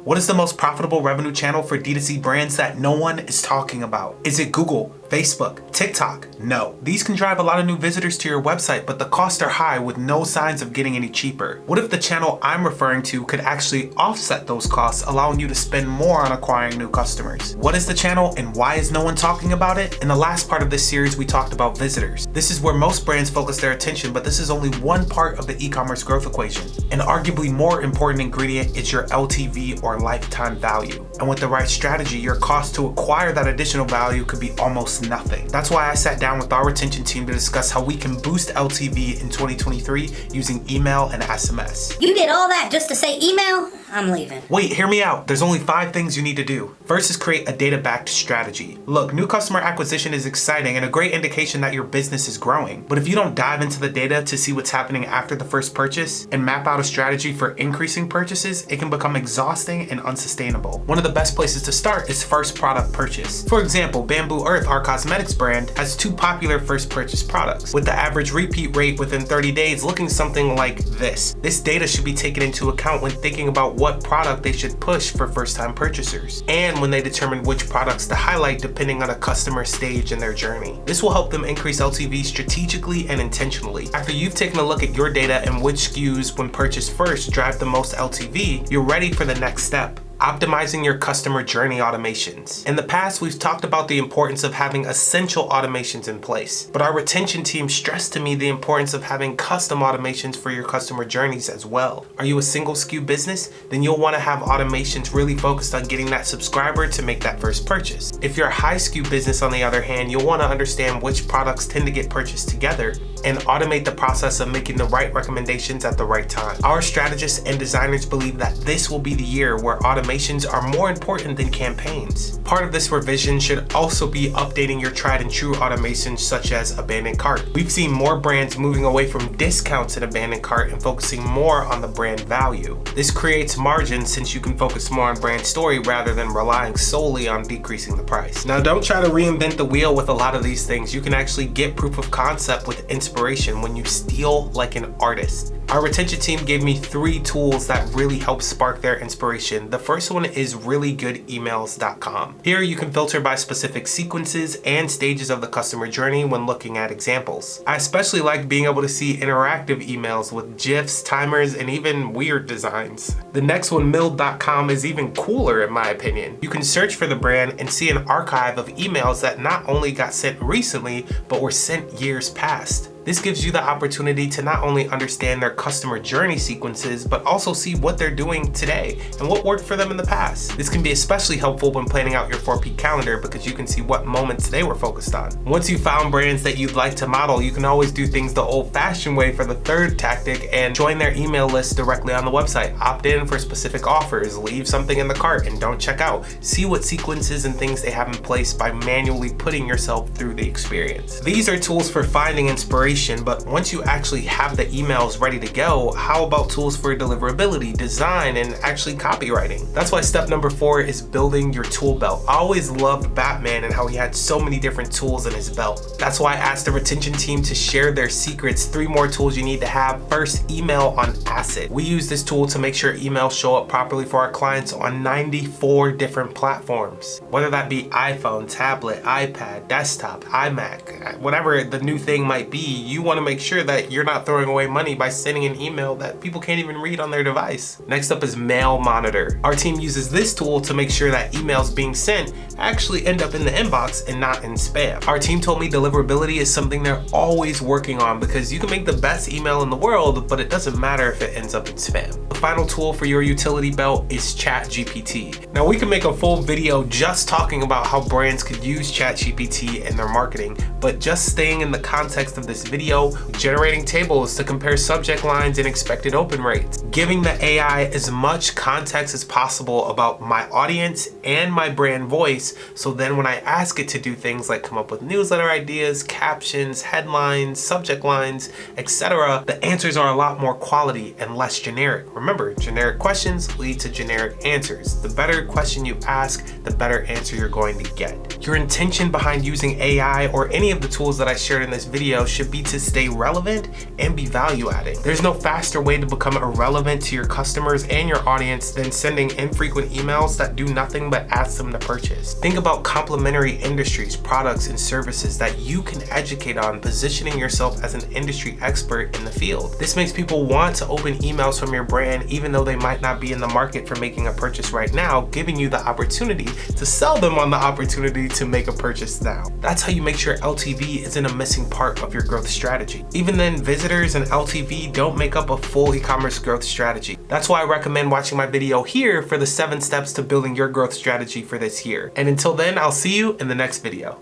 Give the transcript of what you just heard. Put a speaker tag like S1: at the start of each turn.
S1: What is the most profitable revenue channel for D2C brands that no one is talking about? Is it Google, Facebook, TikTok? No. These can drive a lot of new visitors to your website, but the costs are high with no signs of getting any cheaper. What if the channel I'm referring to could actually offset those costs, allowing you to spend more on acquiring new customers? What is the channel and why is no one talking about it? In the last part of this series, we talked about visitors. This is where most brands focus their attention, but this is only one part of the e-commerce growth equation. An arguably more important ingredient is your LTV or lifetime value. And with the right strategy, your cost to acquire that additional value could be almost nothing. That's why I sat down with our retention team to discuss how we can boost LTV in 2023 using email and SMS.
S2: You did all that just to say email? I'm leaving.
S1: Wait, hear me out. There's only 5 things you need to do. First is create a data-backed strategy. Look, new customer acquisition is exciting and a great indication that your business is growing. But if you don't dive into the data to see what's happening after the first purchase and map out a strategy for increasing purchases, it can become exhausting and unsustainable. One of the best places to start is first product purchase. For example, Bamboo Earth, our cosmetics brand, has 2 popular first purchase products, with the average repeat rate within 30 days looking something like this. This data should be taken into account when thinking about what product they should push for first-time purchasers, and when they determine which products to highlight depending on a customer stage in their journey. This will help them increase LTV strategically and intentionally. After you've taken a look at your data and which SKUs, when purchased first, drive the most LTV, you're ready for the next step. Optimizing your customer journey automations. In the past, we've talked about the importance of having essential automations in place, but our retention team stressed to me the importance of having custom automations for your customer journeys as well. Are you a single SKU business? Then you'll want to have automations really focused on getting that subscriber to make that first purchase. If you're a high SKU business, on the other hand, you'll want to understand which products tend to get purchased together and automate the process of making the right recommendations at the right time. Our strategists and designers believe that this will be the year where automations are more important than campaigns. Part of this revision should also be updating your tried and true automations such as abandoned cart. We've seen more brands moving away from discounts in abandoned cart and focusing more on the brand value. This creates margin since you can focus more on brand story rather than relying solely on decreasing the price. Now, don't try to reinvent the wheel with a lot of these things. You can actually get proof of concept with inspiration when you steal like an artist. Our retention team gave me 3 tools that really help spark their inspiration. The first one is reallygoodemails.com. Here you can filter by specific sequences and stages of the customer journey when looking at examples. I especially like being able to see interactive emails with GIFs, timers, and even weird designs. The next one, milled.com, is even cooler in my opinion. You can search for the brand and see an archive of emails that not only got sent recently, but were sent years past. This gives you the opportunity to not only understand their customer journey sequences, but also see what they're doing today and what worked for them in the past. This can be especially helpful when planning out your 4P calendar because you can see what moments they were focused on. Once you've found brands that you'd like to model, you can always do things the old-fashioned way for the third tactic and join their email list directly on the website. Opt in for specific offers, leave something in the cart, and don't check out. See what sequences and things they have in place by manually putting yourself through the experience. These are tools for finding inspiration, but once you actually have the emails ready to go, how about tools for deliverability, design, and actually copywriting? That's why step number 4 is building your tool belt. I always loved Batman and how he had so many different tools in his belt. That's why I asked the retention team to share their secrets. 3 more tools you need to have. First, email on acid. We use this tool to make sure emails show up properly for our clients on 94 different platforms. Whether that be iPhone, tablet, iPad, desktop, iMac, whatever the new thing might be, you want to make sure that you're not throwing away money by sending an email that people can't even read on their device. Next up is Mail Monitor. Our team uses this tool to make sure that emails being sent actually end up in the inbox and not in spam. Our team told me deliverability is something they're always working on because you can make the best email in the world, but it doesn't matter if it ends up in spam. The final tool for your utility belt is ChatGPT. Now, we can make a full video just talking about how brands could use ChatGPT in their marketing, but just staying in the context of this video, generating tables to compare subject lines and expected open rates, giving the AI as much context as possible about my audience and my brand voice, so then when I ask it to do things like come up with newsletter ideas, captions, headlines, subject lines, etc., the answers are a lot more quality and less generic. Remember, generic questions lead to generic answers. The better question you ask, the better answer you're going to get. Your intention behind using AI or any of the tools that I shared in this video should be to stay relevant and be value adding. There's no faster way to become irrelevant relevant to your customers and your audience than sending infrequent emails that do nothing but ask them to purchase. Think about complementary industries, products, and services that you can educate on, positioning yourself as an industry expert in the field. This makes people want to open emails from your brand even though they might not be in the market for making a purchase right now, giving you the opportunity to sell them on the opportunity to make a purchase now. That's how you make sure LTV isn't a missing part of your growth strategy. Even then, visitors and LTV don't make up a full e-commerce growth strategy. That's why I recommend watching my video here for the 7 steps to building your growth strategy for this year. And until then, I'll see you in the next video.